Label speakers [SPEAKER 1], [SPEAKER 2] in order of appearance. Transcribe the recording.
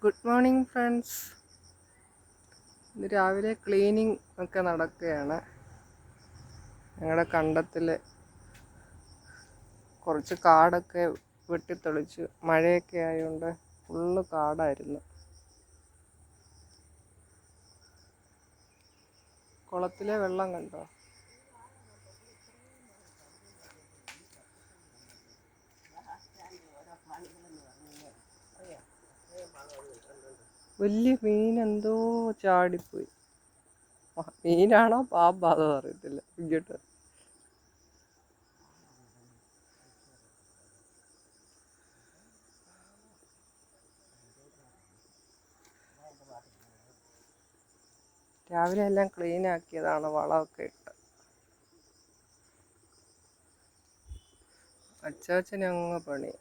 [SPEAKER 1] Good morning friends. ഇന്ന് രാവിലെ cleaning ഒക്കെ നടക്കുകയാണ്. ഞങ്ങളുടെ കണ്ടത്തിൽ കുറച്ച് കാടൊക്കെ വെട്ടിത്തെളിച്ച് മഴയൊക്കെ ആയതുകൊണ്ട് ഫുള്ള് കാടായിരുന്നു. കുളത്തിലെ വെള്ളം കണ്ടോ? വലിയ മീൻ എന്തോ ചാടിപ്പോയി. മീനാണോ പാമ്പാണോ അറിയത്തില്ല. ഇങ്ങോട്ട് രാവിലെ എല്ലാം ക്ലീൻ ആക്കിയതാണ്, വളമൊക്കെ ഇട്ട്. അച്ചാച്ചനങ്ങ് പണി.